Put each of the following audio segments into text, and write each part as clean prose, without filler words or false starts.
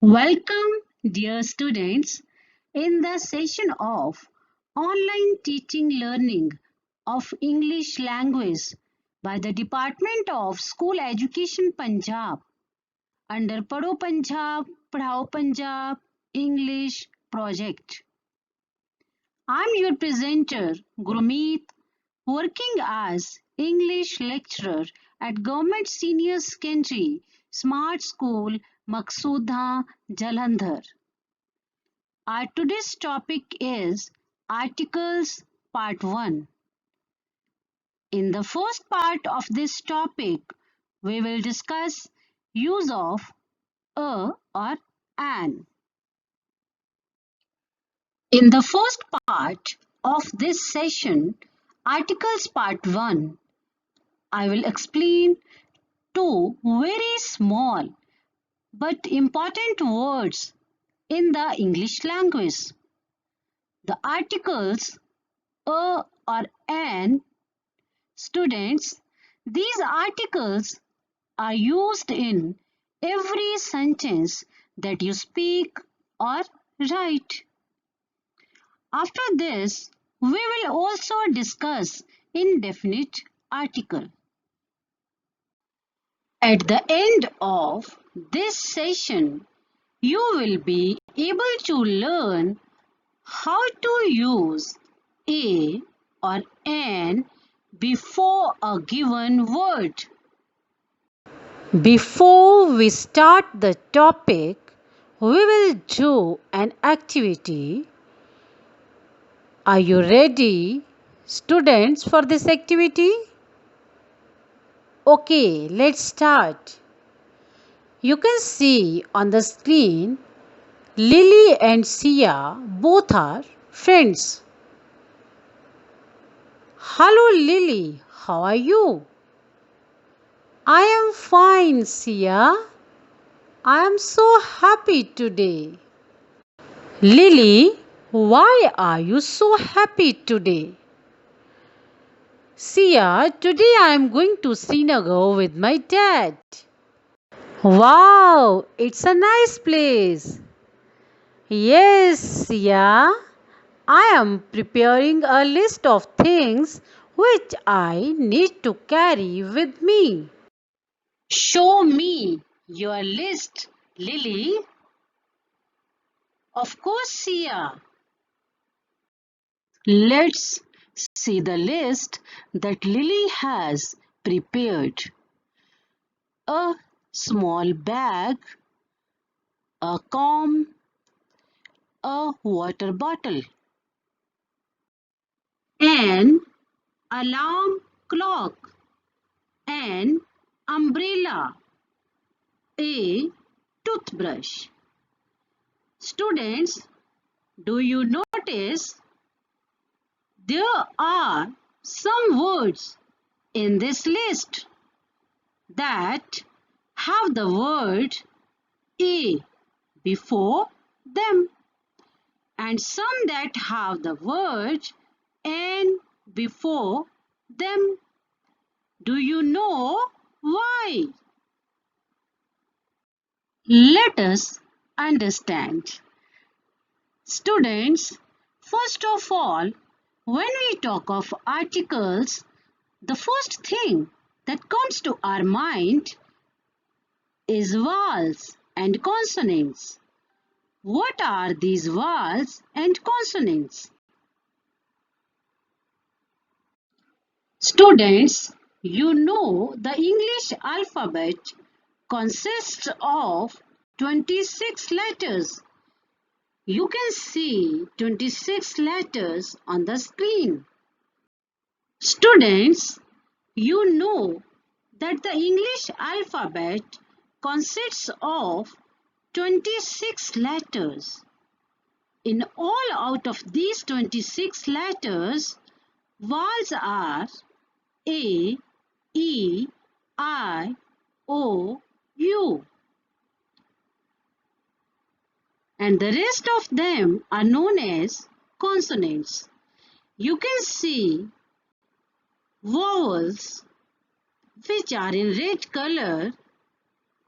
Welcome, dear students, in the session of Online Teaching Learning of English Language by the Department of School Education Punjab under Padho Punjab, Padhao Punjab English Project. I'm your presenter, Gurmeet, working as English lecturer at Government Senior Secondary Smart School, Maqsoodha, Jalandhar. Our today's topic is Articles Part 1. In the first part of this topic, we will discuss use of a or an. In the first part of this session, Articles Part 1, I will explain two very small but important words in the English language. The articles a or an. Students, these articles are used in every sentence that you speak or write. After this, we will also discuss indefinite article. At the end of this session, you will be able to learn how to use a or an before a given word. Before we start the topic, we will do an activity. Are you ready, students, for this activity? Okay, let's start. You can see on the screen, Lily and Sia both are friends. Hello Lily, how are you? I am fine, Sia. I am so happy today. Lily, why are you so happy today? Sia, today I am going to Srinagar with my dad. Wow, it's a nice place. Yes, Sia. I am preparing a list of things which I need to carry with me. Show me your list, Lily. Of course, Sia. Let's see the list that Lily has prepared. A small bag, a comb, a water bottle, an alarm clock, an umbrella, a toothbrush. Students, do you notice there are some words in this list that have the word a before them and some that have the word an before them. Do you know why? Let us understand. Students, first of all, when we talk of articles, the first thing that comes to our mind is vowels and consonants. What are these vowels and consonants? Students, you know the English alphabet consists of 26 letters. You can see 26 letters on the screen. Students, you know that the English alphabet consists of 26 letters. In all out of these 26 letters, vowels are A, E, I, O, U. And the rest of them are known as consonants. You can see vowels which are in red color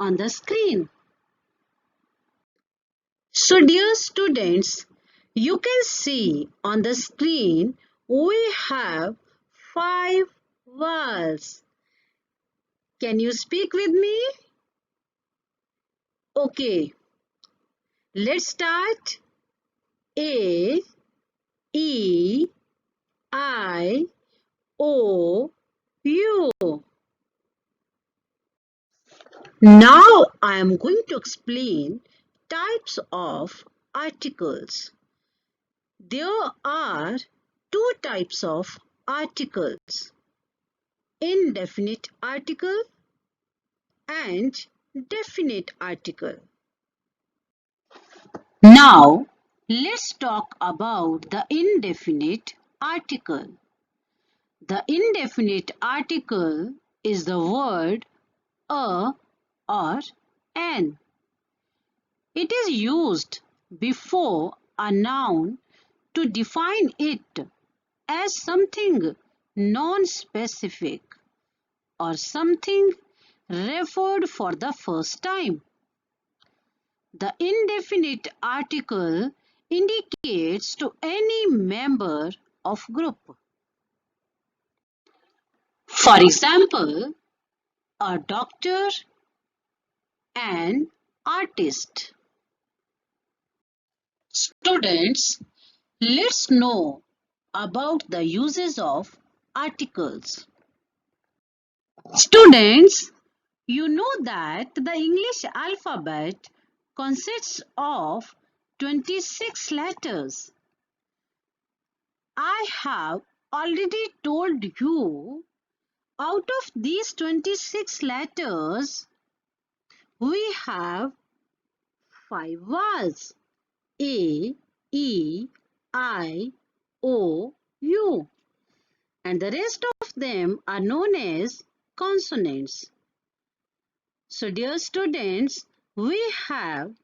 on the screen. So dear students, you can see on the screen we have 5 vowels. Can you speak with me? Okay, let's start. A, E, I, O, U. Now I am going to explain types of articles. There are two types of articles: indefinite article and definite article. Now let's talk about the indefinite article. The indefinite article is the word a or an. It is used before a noun to define it as something non-specific or something referred for the first time. The indefinite article indicates to any member of group. For example, a doctor, an artist. Students, let's know about the uses of articles. Students, you know that the English alphabet consists of 26 letters. I have already told you, out of these 26 letters, we have 5 vowels: A, E, I, O, U. And the rest of them are known as consonants. So dear students, we have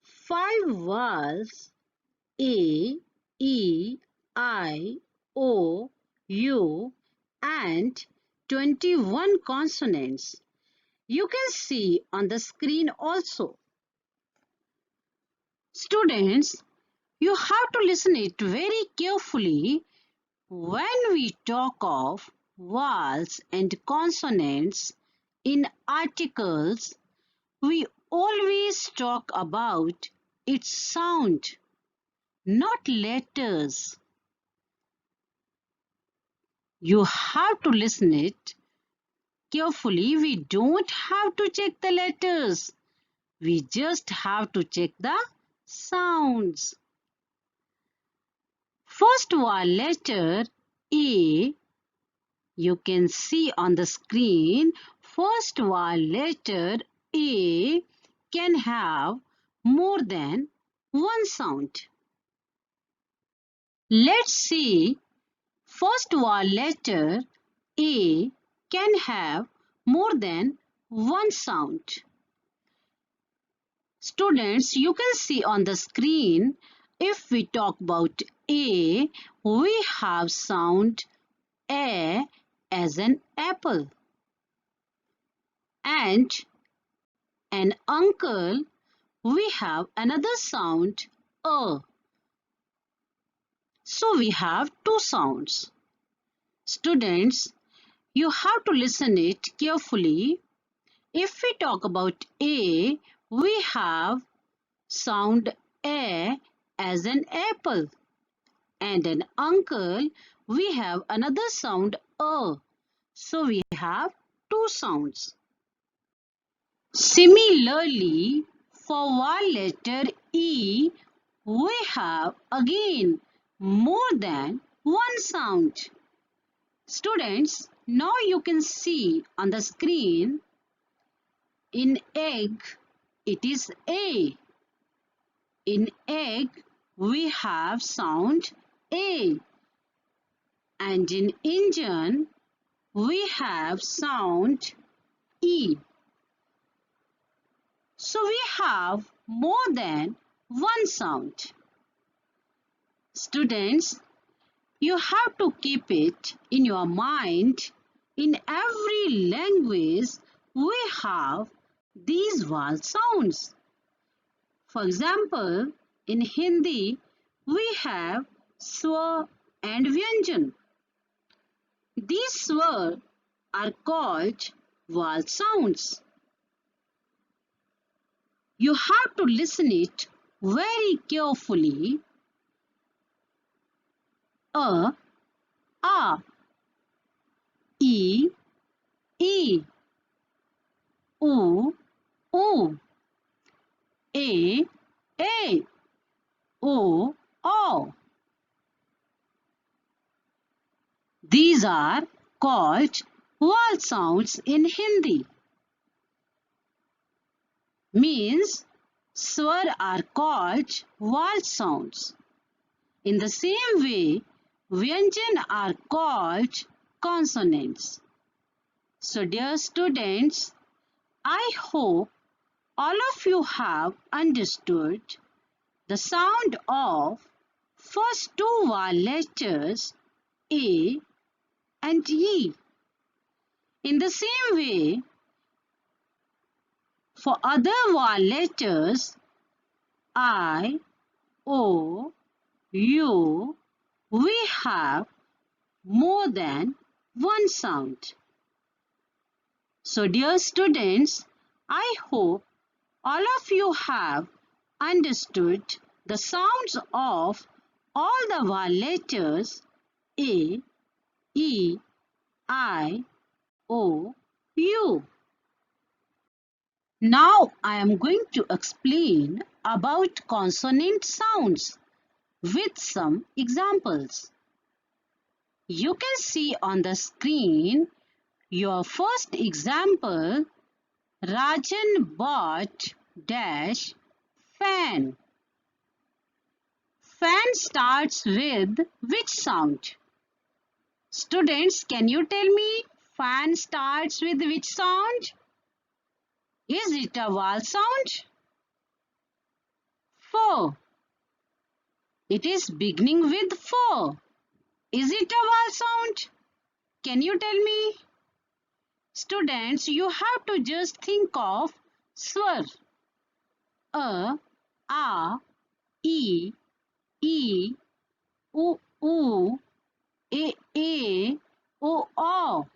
5 vowels: A, E, I, O, U and 21 consonants. You can see on the screen also. Students, you have to listen it very carefully. When we talk of vowels and consonants in articles, we always talk about its sound, not letters. You have to listen it carefully. We don't have to check the letters. We just have to check the sounds. First vowel letter A. You can see on the screen, first vowel letter A can have more than one sound. Let's see, first vowel letter A can have more than one sound. Students, you can see on the screen, if we talk about A, we have sound A as an apple. And an uncle, we have another sound A. So we have two sounds. Students, you have to listen it carefully. If we talk about A, we have sound A as an apple. And an uncle, we have another sound A. So we have two sounds. Similarly, for vowel letter E, we have again more than one sound. Students, now you can see on the screen, in egg, it is A. In egg, we have sound A. And in engine, we have sound E. So we have more than one sound. Students, you have to keep it in your mind. In every language, we have these vowel sounds. For example, in Hindi, we have swar and vyanjan. These swar are called vowel sounds. You have to listen it very carefully. A, e, e, u, u, a, o. These are called vowel sounds in Hindi. Means swar are called vowel sounds. In the same way, vyanjan are called consonants. So dear students, I hope all of you have understood the sound of first two vowel letters A and E. In the same way, for other vowel letters I, O, U, we have more than one sound. So dear students, I hope all of you have understood the sounds of all the vowel letters A, E, I, O, U. Now I am going to explain about consonant sounds with some examples. You can see on the screen your first example. Rajan bought dash fan. Fan starts with which sound? Students, can you tell me fan starts with which sound? Is it a vowel sound? 4. It is beginning with 4. Is it a vowel sound? Can you tell me? Students, you have to just think of swar. A, e, u, a, o.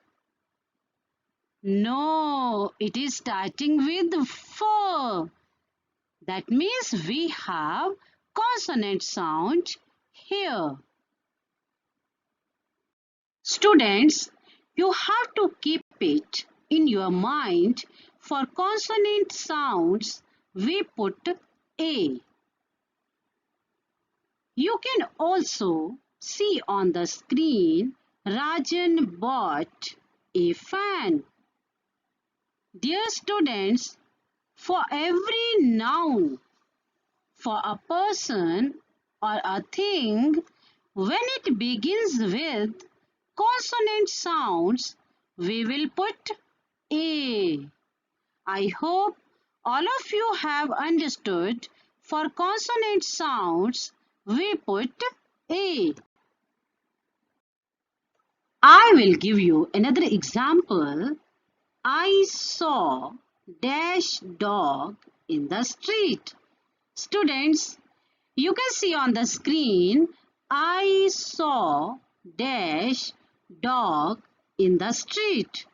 No, it is starting with 4. That means we have consonant sound here. Students, you have to keep it in your mind. For consonant sounds, we put A. You can also see on the screen, Rajan bought a fan. Dear students, for every noun, for a person or a thing, when it begins with consonant sounds, we will put A. I hope all of you have understood. For consonant sounds, we put A. I will give you another example. I saw dash dog in the street. Students, you can see on the screen, I saw dash dog in the street.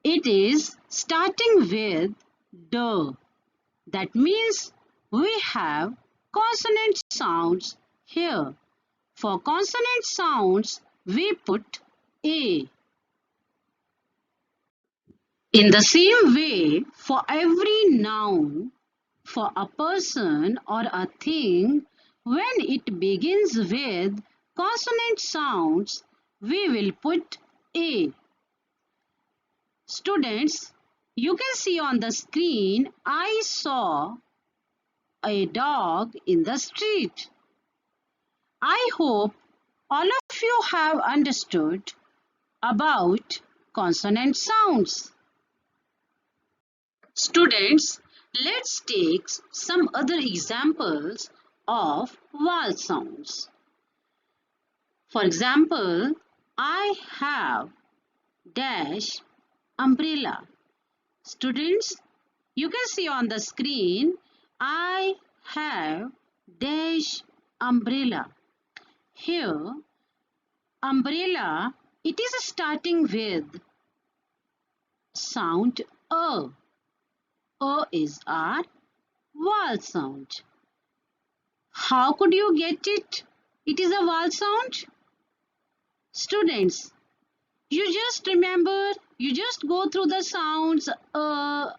It is starting with D. That means we have consonant sounds here. For consonant sounds, we put A. In the same way, for every noun, for a person or a thing, when it begins with consonant sounds, we will put A. Students, you can see on the screen, I saw a dog in the street. I hope all of you have understood about consonant sounds. Students, let's take some other examples of vowel sounds. For example, I have dash umbrella. Students, you can see on the screen, I have dash umbrella. Here, umbrella, it is starting with sound A. A is our vowel sound. How could you get it? It is a vowel sound. Students, you just go through the sounds o,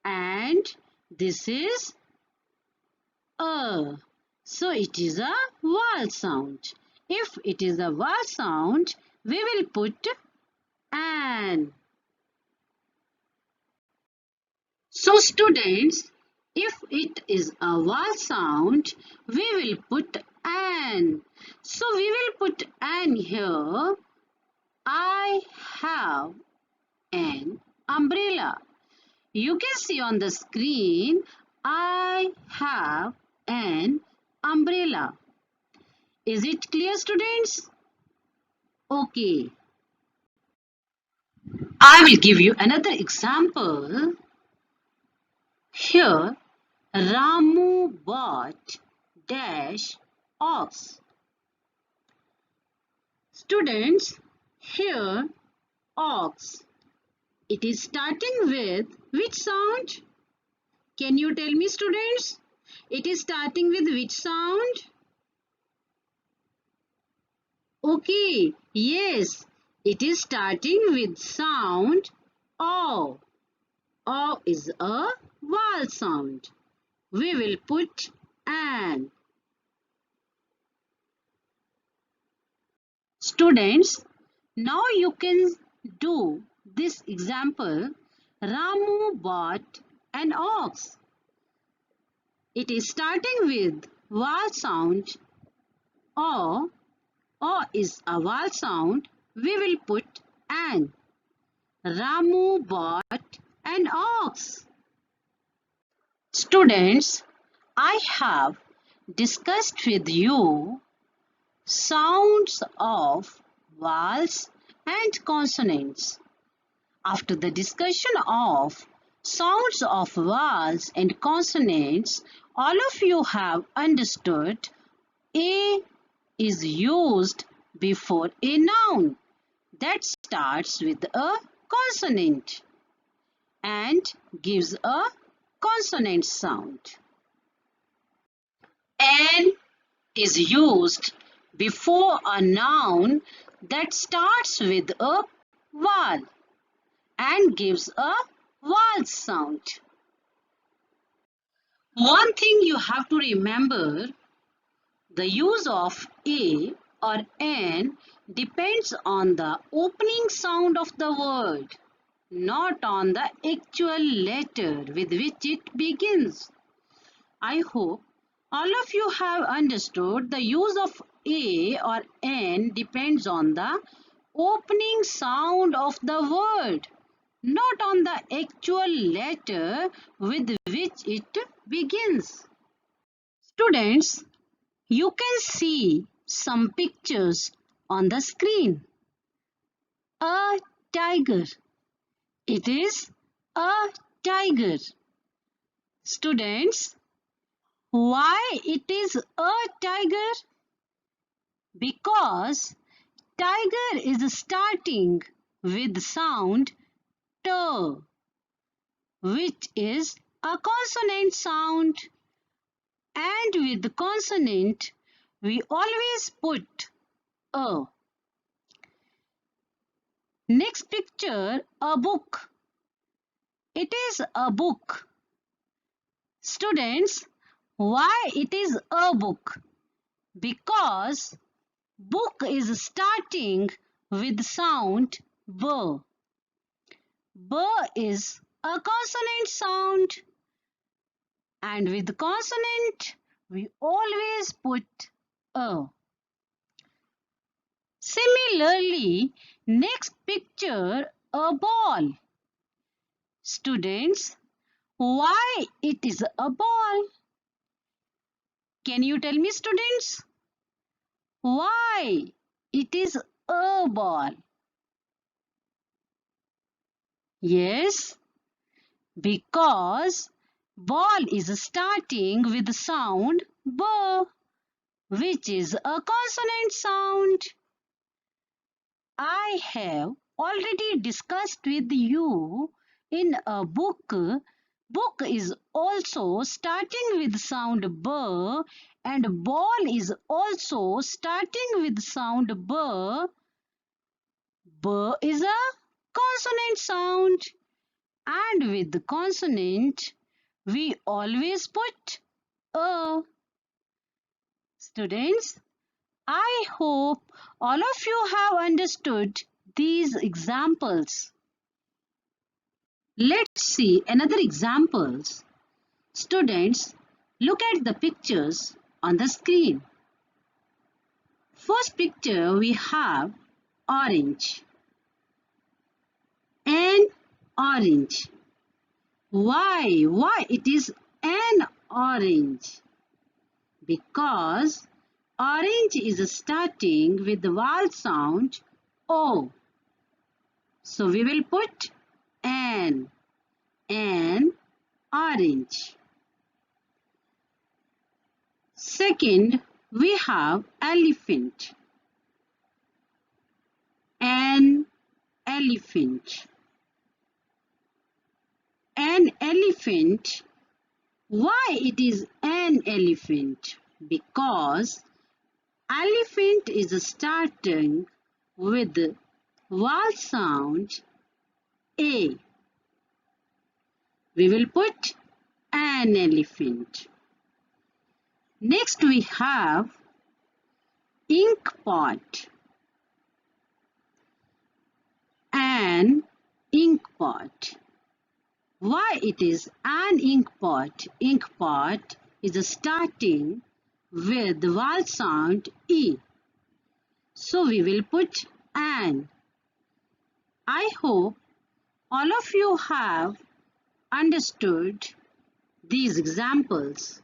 and this is a. So it is a vowel sound. If it is a vowel sound, we will put an. So students, if it is a vowel sound, we will put an. So we will put an here. I have an umbrella. You can see on the screen, I have an umbrella. Is it clear, students? Okay. I will give you another example. Here, Ramu bought dash ox. Students, here ox. It is starting with which sound? Can you tell me, students? It is starting with which sound? Okay, yes, it is starting with sound O. O is a vowel sound. We will put an. Students, now you can do this example. Ramu bought an ox. It is starting with vowel sound O. O is a vowel sound. We will put an. Ramu bought an ox. Students, I have discussed with you sounds of vowels and consonants. After the discussion of sounds of vowels and consonants, all of you have understood A is used before a noun that starts with a consonant and gives a consonant sound. An is used before a noun that starts with a vowel and gives a vowel sound. One thing you have to remember, the use of a or an depends on the opening sound of the word, not on the actual letter with which it begins. I hope all of you have understood the use of a or an depends on the opening sound of the word, not on the actual letter with which it begins. Students, you can see some pictures on the screen. A tiger. It is a tiger. Students, why it is a tiger? Because tiger is starting with sound T, which is a consonant sound, and with the consonant we always put a. Next picture, a book. It is a book. Students, why it is a book? Because book is starting with sound B. B is a consonant sound, and with consonant we always put a. Similarly, next picture, a ball. Students, why it is a ball? Can you tell me, students? Why it is a ball? Yes, because ball is starting with the sound B, which is a consonant sound. I have already discussed with you in a book. Book is also starting with sound B and ball is also starting with sound B. B is a consonant sound and with the consonant we always put a. Students, I hope all of you have understood these examples. Let's see another examples. Students, look at the pictures on the screen. First picture we have orange. An orange. Why? Why it is an orange? Because orange is starting with the vowel sound O. So we will put an orange. Second, we have elephant. An elephant. An elephant. Why it is an elephant? Because elephant is starting with the vowel sound A. We will put an elephant. Next we have ink pot. An ink pot. Why it is an ink pot? Ink pot is starting with the vowel sound E. So we will put an. I hope all of you have understood these examples.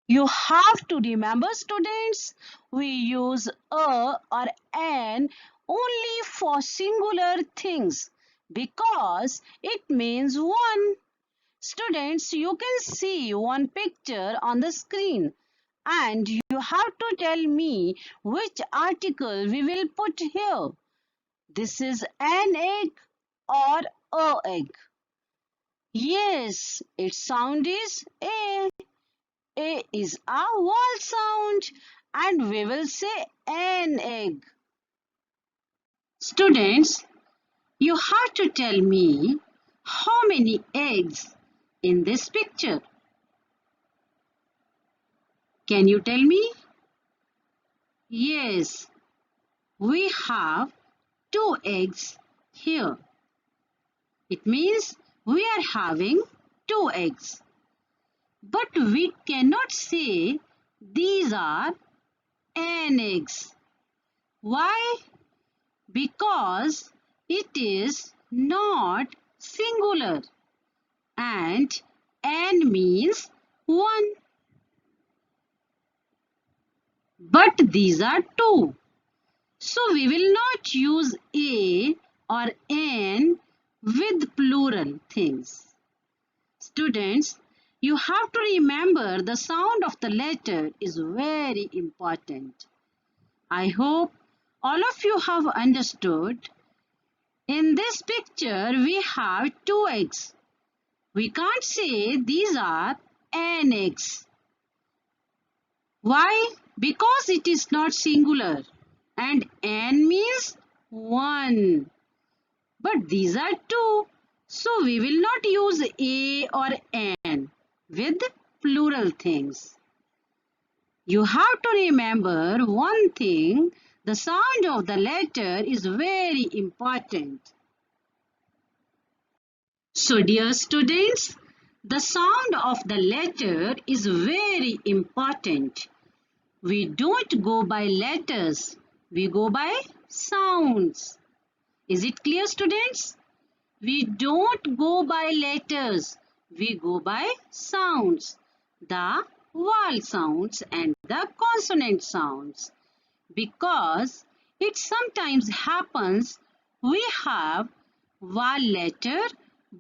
You have to remember, students, we use a or an only for singular things because it means one. Students, you can see one picture on the screen and you have to tell me which article we will put here. This is an egg or a egg. Yes, its sound is A. A is a vowel sound and we will say an egg. Students, you have to tell me how many eggs in this picture. Can you tell me? Yes, we have 2 eggs here. It means we are having 2 eggs. But we cannot say these are an eggs. Why? Because it is not singular and n means 1. But these are 2. So we will not use a or an with plural things. Students, you have to remember the sound of the letter is very important. I hope all of you have understood. In this picture, we have 2 eggs. We can't say these are an eggs. Why? Because it is not singular and n means 1. But these are 2. So we will not use a or an with plural things. You have to remember one thing, the sound of the letter is very important. So dear students, the sound of the letter is very important. We don't go by letters, we go by sounds. Is it clear, students? We don't go by letters, we go by sounds. The vowel sounds and the consonant sounds. Because it sometimes happens we have vowel letter,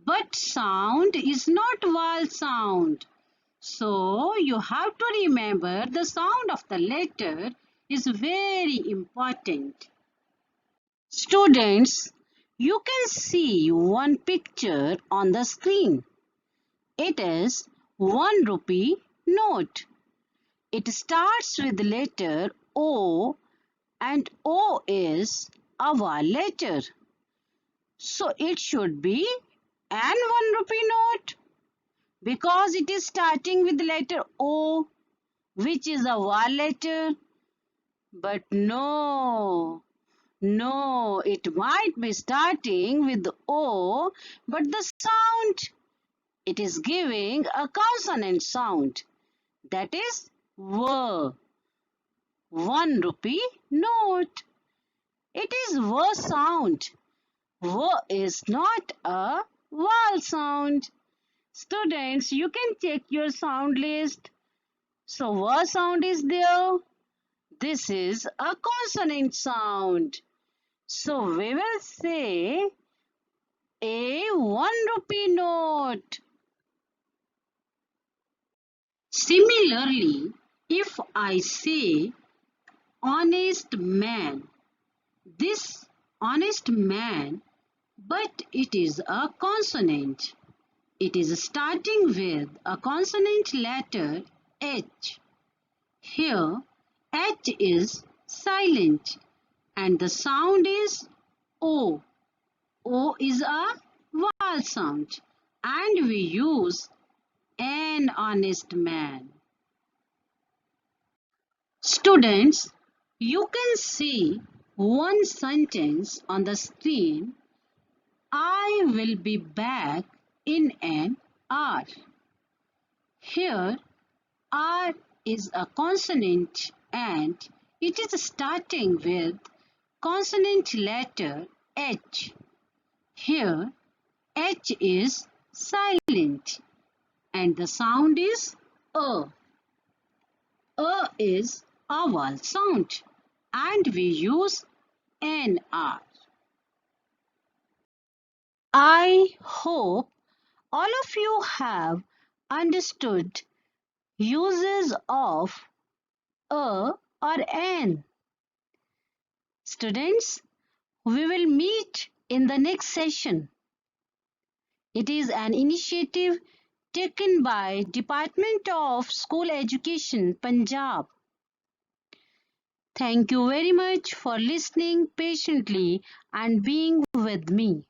but sound is not vowel sound. So you have to remember the sound of the letter is very important. Students, you can see one picture on the screen. It is 1 rupee note. It starts with the letter O and O is a vowel letter. So it should be an 1 rupee note because it is starting with the letter O, which is a vowel letter. But no, it might be starting with O, but the sound, it is giving a consonant sound. That is V, 1 rupee note. It is V sound. V is not a vowel sound. Students, you can check your sound list. So V sound is there. This is a consonant sound. So we will say a 1 rupee note. Similarly, if I say honest man, this honest man, but it is a consonant. It is starting with a consonant letter H. Here, H is silent and the sound is O. O is a vowel sound and we use an honest man. Students, you can see one sentence on the screen. I will be back in an hour. Here, R is a consonant and it is starting with consonant letter H. Here, H is silent and the sound is A. A is a vowel sound and we use NR. I hope all of you have understood uses of a or an. Students, we will meet in the next session. It is an initiative taken by Department of School Education, Punjab. Thank you very much for listening patiently and being with me.